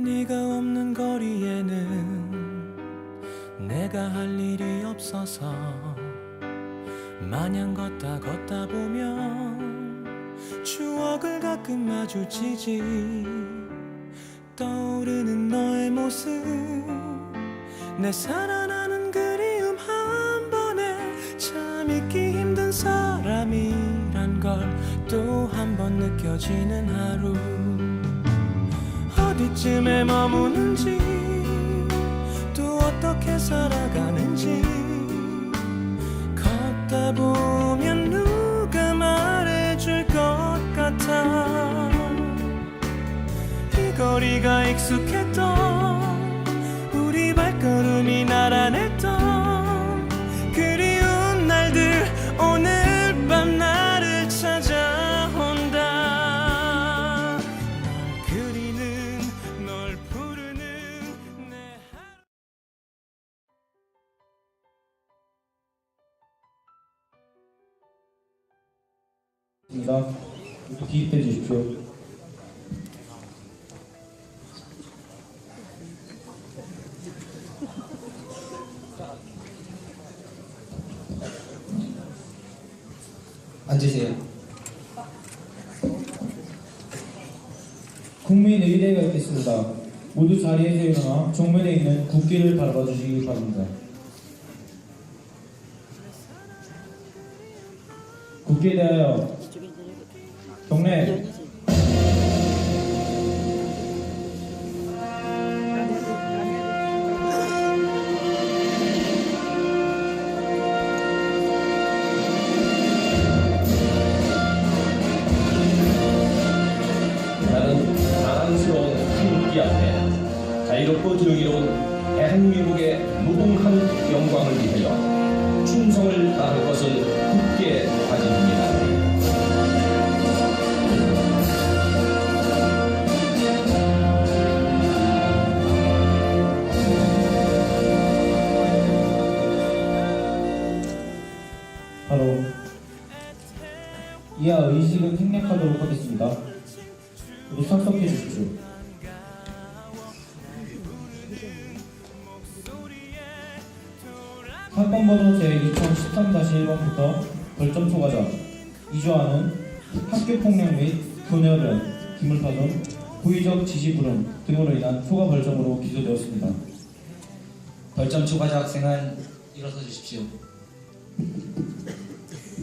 네가 없는 거리에는 내가 할 일이 없어서 마냥 걷다 보면 추억을 가끔 마주치지. 떠오르는 너의 모습, 내 살아나는 그리움 한 번에 참 잊기 힘든 사람이란 걸 또 한 번 느껴지는 하루. 어디쯤에 머무는지 또 어떻게 살아가는지 걷다 보면 누가 말해줄 것 같아. 이 거리가 익숙했던 우리 발걸음이 나란했던 그리운 날들 오늘 밤 나를 찾아온다. 널 그리는 널 부르는 내 입니다. 기입해 주십시오. 앉으세요. 국민의례가 있겠습니다. 모두 자리에서 일어나 정면에 있는 국기를 밟아주시기 바랍니다. 국기에 대하여 경례. 나는 자랑스러운 한국이 앞에 자유롭고 정의로운 대한민국의 무궁한 영광을 위하여 충성을 다할 것을 굳게 다짐합니다. 바로 이하 의식을 생략하도록 하겠습니다. 모두 참석해 주십시오. 사건 번호 제2013-1번부터 벌점 초과자 이주하는 학교폭력 및 교내어련, 기물파손, 고의적 지시불응 등으로 인한 초과 벌점으로 기소되었습니다. 벌점 초과자 학생은 일어서 주십시오.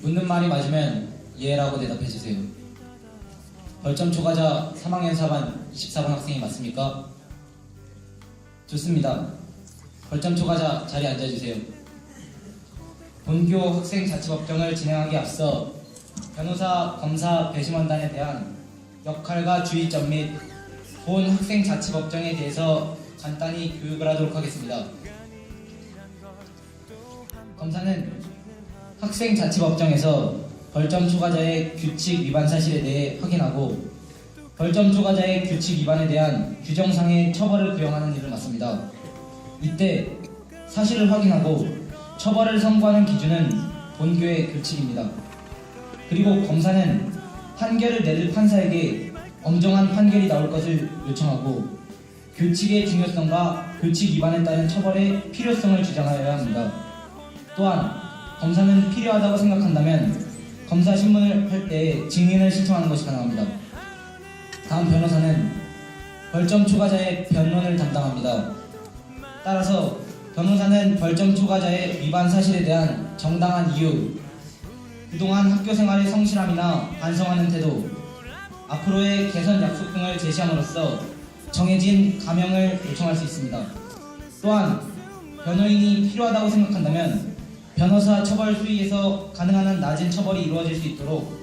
묻는 말이 맞으면 예라고 대답해 주세요. 벌점 초과자 3학년 4반 24번 학생이 맞습니까? 좋습니다. 벌점 초과자 자리에 앉아주세요. 본교 학생 자치법정을 진행하기에 앞서 변호사, 검사, 배심원단에 대한 역할과 주의점 및 본 학생 자치법정에 대해서 간단히 교육을 하도록 하겠습니다. 검사는 학생 자치법정에서 벌점 초과자의 규칙 위반 사실에 대해 확인하고 벌점 초과자의 규칙 위반에 대한 규정상의 처벌을 구형하는 일을 맡습니다. 이때 사실을 확인하고 처벌을 선고하는 기준은 본교의 규칙입니다. 그리고 검사는 판결을 내릴 판사에게 엄정한 판결이 나올 것을 요청하고 규칙의 중요성과 규칙 위반에 따른 처벌의 필요성을 주장하여야 합니다. 또한 검사는 필요하다고 생각한다면 검사 신문을 할 때 증인을 신청하는 것이 가능합니다. 다음 변호사는 벌점 초과자의 변론을 담당합니다. 따라서 변호사는 벌점 초과자의 위반 사실에 대한 정당한 이유, 그동안 학교 생활의 성실함이나 반성하는 태도, 앞으로의 개선 약속 등을 제시함으로써 정해진 감형을 요청할 수 있습니다. 또한 변호인이 필요하다고 생각한다면 변호사 처벌 수위에서 가능한 한 낮은 처벌이 이루어질 수 있도록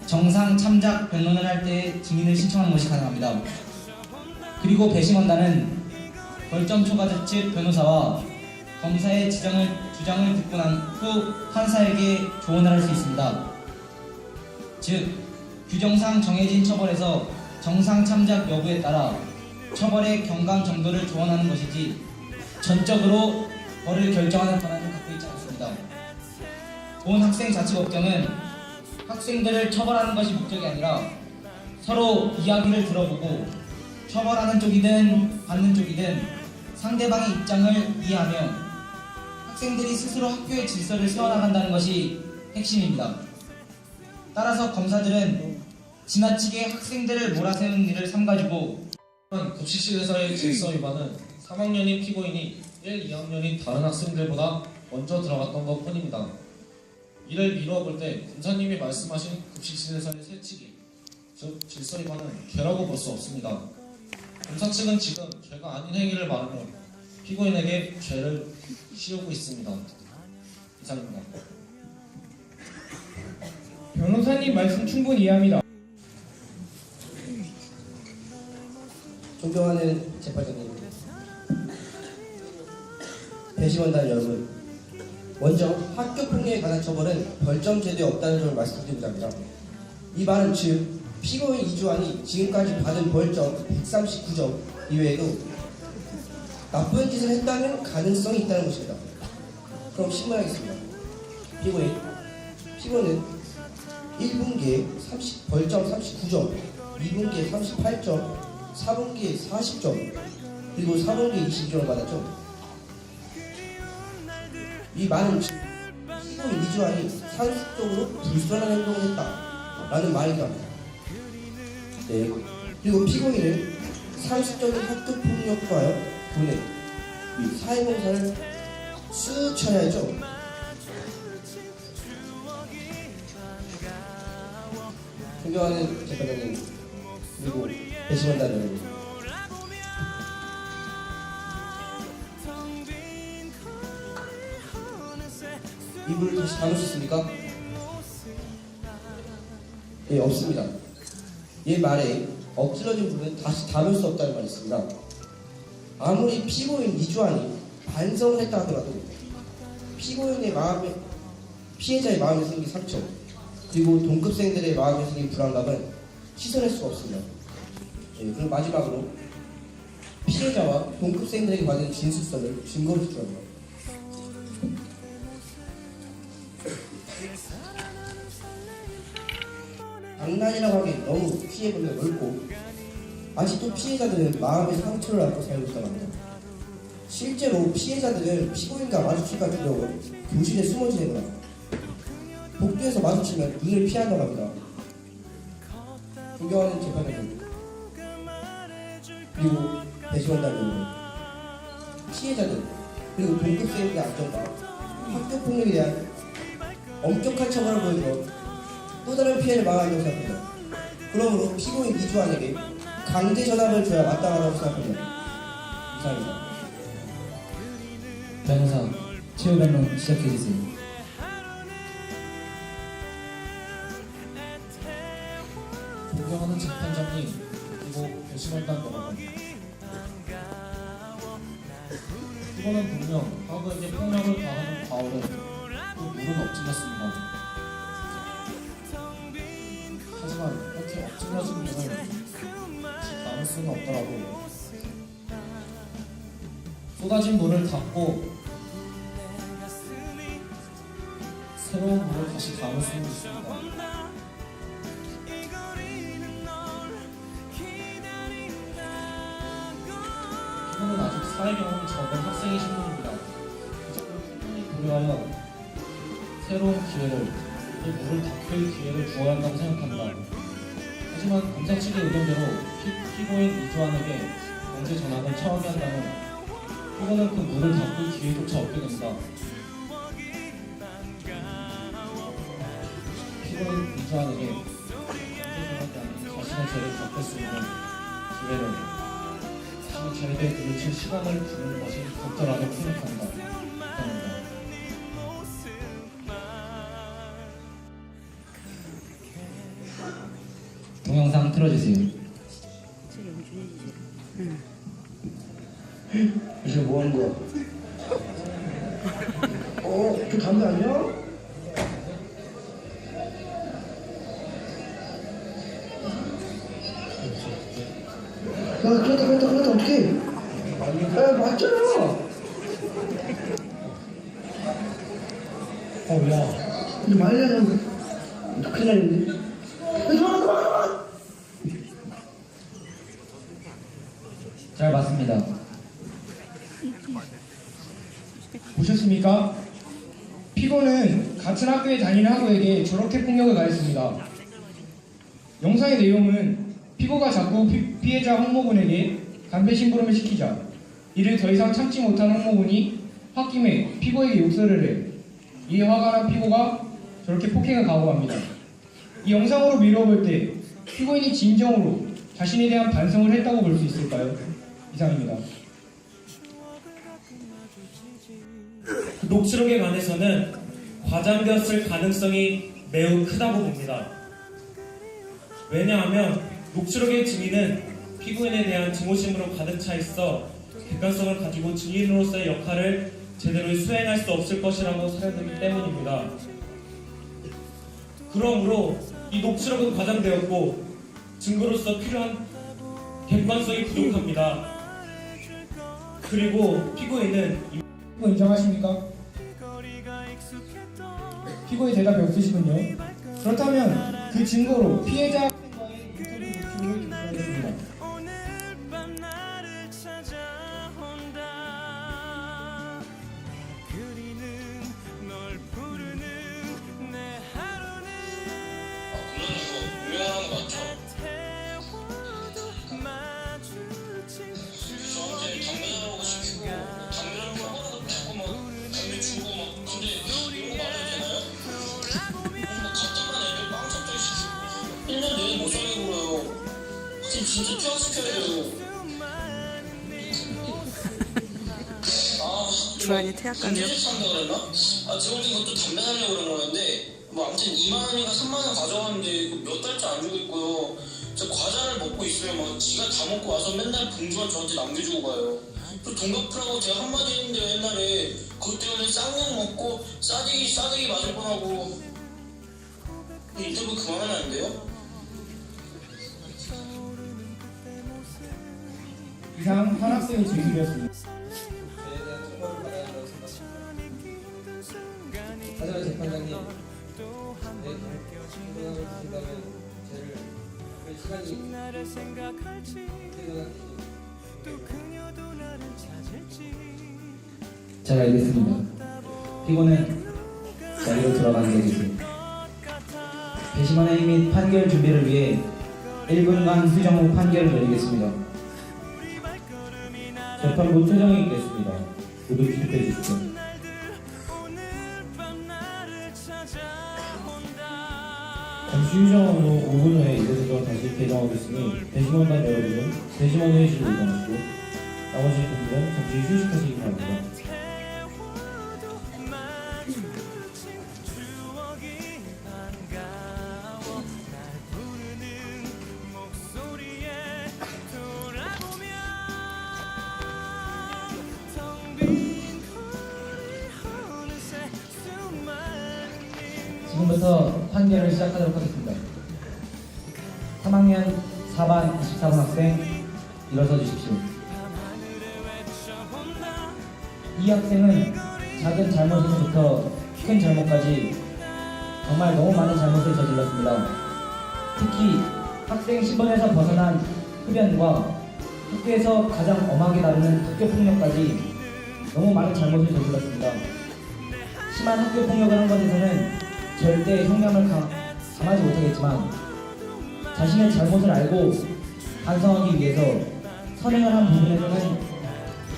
정상 참작 변론을 할 때 증인을 신청하는 것이 가능합니다. 그리고 배심원단은 벌점 초과자 측 변호사와 검사의 주장을 듣고 난 후 판사에게 조언을 할 수 있습니다. 즉, 규정상 정해진 처벌에서 정상 참작 여부에 따라 처벌의 경감 정도를 조언하는 것이지 전적으로 벌을 결정하는 권한을 갖고 있지 않습니다. 본 학생 자치법정은 학생들을 처벌하는 것이 목적이 아니라 서로 이야기를 들어보고 처벌하는 쪽이든 받는 쪽이든 상대방의 입장을 이해하며 학생들이 스스로 학교의 질서를 세워나간다는 것이 핵심입니다. 따라서 검사들은 지나치게 학생들을 몰아세우는 일을 삼가지고 급식실에서의 질서 위반은 3학년인 피고인이 1, 2학년인 다른 학생들보다 먼저 들어갔던 것 뿐입니다. 이를 미루어 볼 때 검사님이 말씀하신 급식실에서의 새치기, 즉 질서 위반은 죄라고 볼 수 없습니다. 검사 측은 지금 죄가 아닌 행위를 말하며 피고인에게 죄를 씌우고 있습니다. 이상입니다. 변호사님 말씀 충분히 이해합니다. 존경하는 재판장님, 배심원단 여러분, 먼저 학교 폭력에 관한 처벌은 벌점 제도에 없다는 점을 말씀드리고자 합니다. 이 말은 즉 피고인 이주환이 지금까지 받은 벌점 139점 이외에도 나쁜 짓을 했다는 가능성이 있다는 것입니다. 그럼 신문하겠습니다. 피고인은 1분기에 벌점 39점, 2분기에 38점, 4분기에 40점, 그리고 4분기에 22점을 받았죠. 이 말은 피고인 이주환이 상습적으로 불순한 행동을 했다라는 말이기도 합니다. 네. 그리고 피고인은 상습적인 학교폭력과의 보낸 이 사회봉사를 쑥 쳐야죠. 존경하는 재판장님, 그리고 배심원단 여러분, 이불을 다시 담을 수 있습니까? 예, 없습니다. 이 말에 엎질러진 부분은 다시 담을 수 없다는 말이 있습니다. 아무리 피고인 이주환이 반성을 했다 하더라도 피고인의 마음에, 피해자의 마음에 생긴 상처, 그리고 동급생들의 마음에 생긴 불안감은 씻어낼 수가 없습니다. 예, 그럼 마지막으로 피해자와 동급생들에게 받은 진술서를 증거로 제출합니다. 장난이라고 하기엔 너무 피해 범위가 넓고 아직도 피해자들은 마음의 상처를 안고 살고 있다고 합니다. 실제로 피해자들은 피고인과 마주칠까 두려워 교실에 숨어 지내거나 복도에서 마주치면 눈을 피한다고 합니다. 존경하는 재판장님, 그리고 배심원단 여러분, 피해자들 그리고 동급생의 안전과 학교폭력에 대한 엄격한 처벌을 보여줘 또 다른 피해를 막아야한다고 생각합니다. 그러므로 피고인 이주환에게 강제 전압을 줘야 마땅하다고 생각합니다. 이상입니다. 변호사 최후 변론 시작해주세요. 존경하는 재판장님, 그리고 배심원단 여러분, 피고는 분명 과거에게 폭력을 가하는 과오를 그 물은 엎질렀습니다. 하지만 이렇게 엎질러진 물을 다시 담을 수는 없더라도 쏟아진 물을 닦고 새로운 물을 다시 담을 수는 있습니다. 피고는 아직 사회 경험이 적은 학생이신 분입니다. 그저를 충분히 고려하여 새로운 기회를, 이 물을 닦을 기회를 주어야 한다고 생각합니다. 하지만 검사 측의 의견대로 피고인 이주환에게 강제 전학을 처하게 한다면 피고는 그 물을 닦을 기회조차 없게 됩니다. 피고인 이주환에게 강제 전학이 아닌 자신의 죄를 닦을 수 있는 기회를, 자신의 죄에 대해 들이칠 시간을 주는 것이 적절하다고 생각합니다. 감사합니다. 동영상 틀어주세요. 이게 뭐 하는 거야? 저 담배 아니야? 야, 그러다 어떡해? 야, 맞잖아! 야. 이거 말이 하냐고. 큰일 나겠네. 그만! 잘 봤습니다. 보셨습니까? 피고는 같은 학교에 다니는 학우에게 저렇게 폭력을 가했습니다. 영상의 내용은 피고가 자꾸 피해자 홍모군에게 담배 심부름을 시키자 이를 더 이상 참지 못한 홍모군이 홧김에 피고에게 욕설을 해 이에 화가 난 피고가 저렇게 폭행을 가고합니다. 이 영상으로 미뤄볼 때 피고인이 진정으로 자신에 대한 반성을 했다고 볼 수 있을까요? 이상입니다. 녹취록에 관해서는 과장되었을 가능성이 매우 크다고 봅니다. 왜냐하면 녹취록의 증인은 피고인에 대한 증오심으로 가득 차 있어 객관성을 가지고 증인으로서의 역할을 제대로 수행할 수 없을 것이라고 사료되기 때문입니다. 그러므로 이 녹취록은 과장되었고 증거로서 필요한 객관성이 부족합니다. 그리고 피고인은 피고 인정하십니까? 피고의 대답이 없으시군요. 그렇다면 그 증거로 피해자 학생과의 인터뷰 녹취록을 제출하겠습니다. 오늘 밤 나를 찾아온다. 그리는 널 부르는 내 하루는 유명한 거 맞죠? 태워도 마주친 저한테 담배 달라고 시키고 담배를 펴가라고 자꾸 막 담배 주고 막 근데 이런 거 말해도 되나요? 막 갔다만 애들 빵 찹쌀 시키고 1년 내내 못 살리고 그래요. 확실히 진짜 퇴학시켜야 돼요. 주한이 퇴학간이요? 산다 그랬나? 제가 볼 땐 그것도 담배 달려고 그런 거였는데 뭐 아무튼 2만 원인가 3만 원 가져갔는데 몇 달째 안 주고 있고요. 제가 과자를 먹고 있으면 막 지가 다 먹고 와서 맨날 봉지만 저한테 남겨주고 가요. 또 돈 갚으라고 제가 한마디 했는데 옛날에 그것 때문에 쌍욕 먹고 싸대기 맞을 뻔하고 인터뷰 그만하면 안 돼요? 이상 한 학생의 진술이었습니다. 하지만 재판장님, 내 공부하고 계신다면 저를 그 시간이 나를 생각할지 필요한 또 그녀도 나를 찾을지 잘 알겠습니다. 피고는 자리로 들어가는 것이지. 배심원의 및 판결 준비를 위해 1분간 휴정 후 판결을 내리겠습니다. 재판부 최정이 있겠습니다. 모두 기립해 주십시오. 잠시 휴정한 후 5분 후에 이곳에서 다시 개정하겠으니 배심원단 여러분은 배심원 회의실로 이동하시고 나머지 분들은 잠시 휴식하시기 바랍니다. 지금부터 판결을 시작하도록 하겠습니다. 3학년 4반 24번 학생 일어서 주십시오. 이 학생은 작은 잘못에서부터 큰 잘못까지 정말 너무 많은 잘못을 저질렀습니다. 특히 학생 신분에서 벗어난 흡연과 학교에서 가장 엄하게 다루는 학교폭력까지 너무 많은 잘못을 저질렀습니다. 심한 학교폭력을 한 것에서는 절대 형량을 감하지 못하겠지만 자신의 잘못을 알고 반성하기 위해서 선행을 한 부분에서는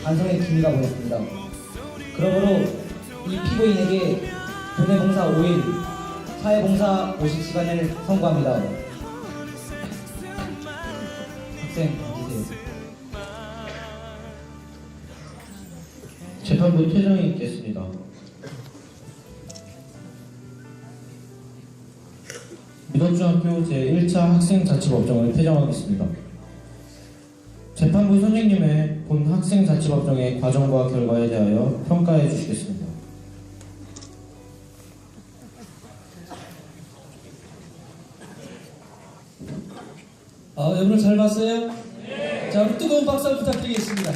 반성의 기미가 보였습니다. 그러므로 이 피고인에게 교내봉사 5일, 사회봉사 50시간을 선고합니다. 학생 앉으세요. 재판부 퇴정이 있겠습니다. 민원중학교 제1차 학생자치법정을 퇴정하겠습니다. 재판부 선생님의 본 학생자치법정의 과정과 결과에 대하여 평가해 주시겠습니다. 여러분 잘 봤어요? 네. 자, 우리 뜨거운 박수 부탁드리겠습니다.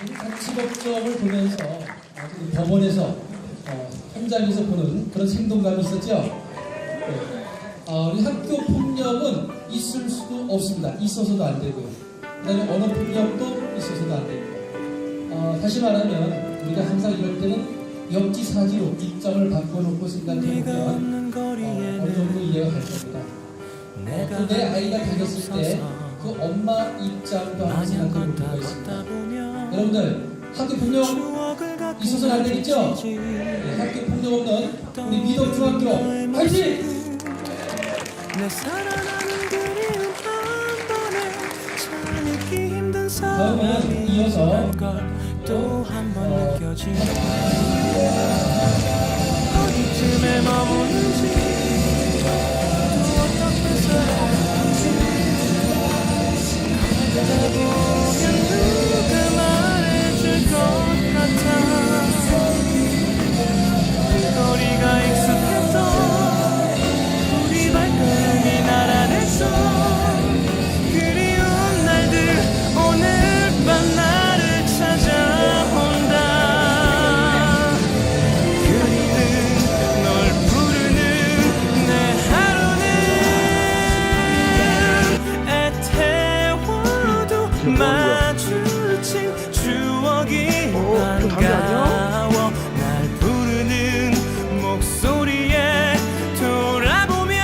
우리 자치법정을 보면서 법원에서 현장에서 보는 그런 생동감이 있었죠. 우리 학교 폭력은 있을 수도 없습니다. 있어서도 안 되고요. 그다음에 언어 폭력도 있어서도 안 되고요. 다시 말하면 우리가 항상 이럴 때는 역지사지로 입장을 바꿔놓고 생각해보면 어느 정도 이해가 갈 겁니다. 또 내 아이가 다녔을 때 그 엄마 입장도 한번 생각해볼 필요가 있습니다. 여러분들 학교 폭력 있어서는 안 되겠죠? 네, 학교 폭력 없는 우리 미덕 중학교 화이팅! 내 사랑하는 그리움 한 번에 참 잊기 힘든 다음은 이어서 또 한 번 느껴지는 어디쯤에 머무는지 또 어떻게 살아가는지 걷다 보면 누가 말해줄 것 같아 그 거리가 익숙했던 우리 발걸음이 나란했어 그리운 날들 오늘 밤 나를 찾아온다 그리는 널 부르는 내 하루는 애태워도 마주친 추억이 반가워 날 부르는 목소리에 돌아보면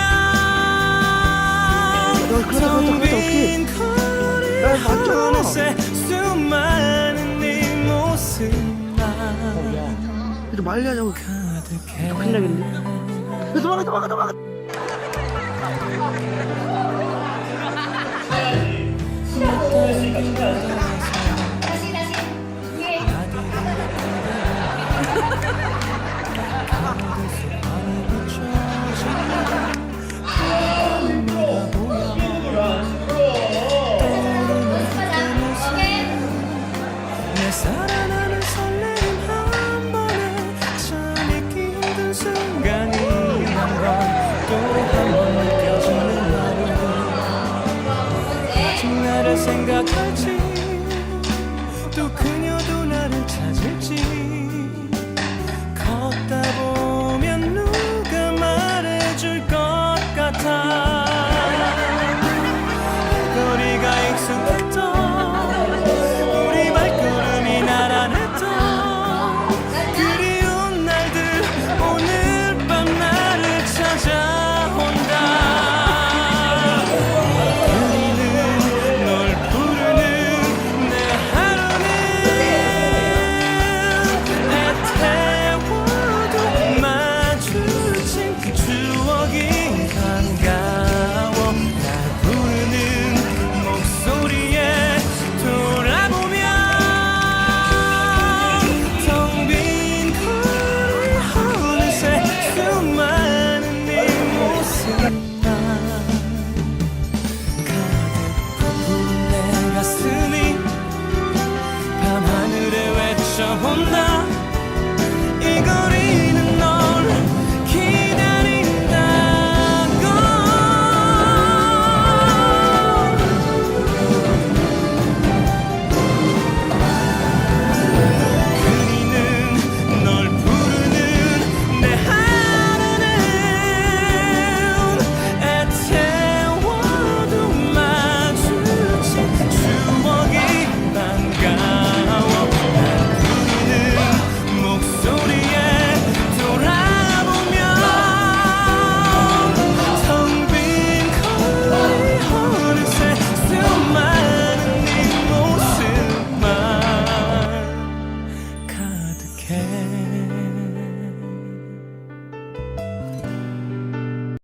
텅빈 거리 어느새 수많은 네 모습만 이거 말리 하자고. 가득해 큰일 나겠네. 도망가. 내 살아나는 설레임 한 번에 참 잊기 힘든 순간이란 걸 또 한 번 느껴지는 하루 아직 나를 생각할지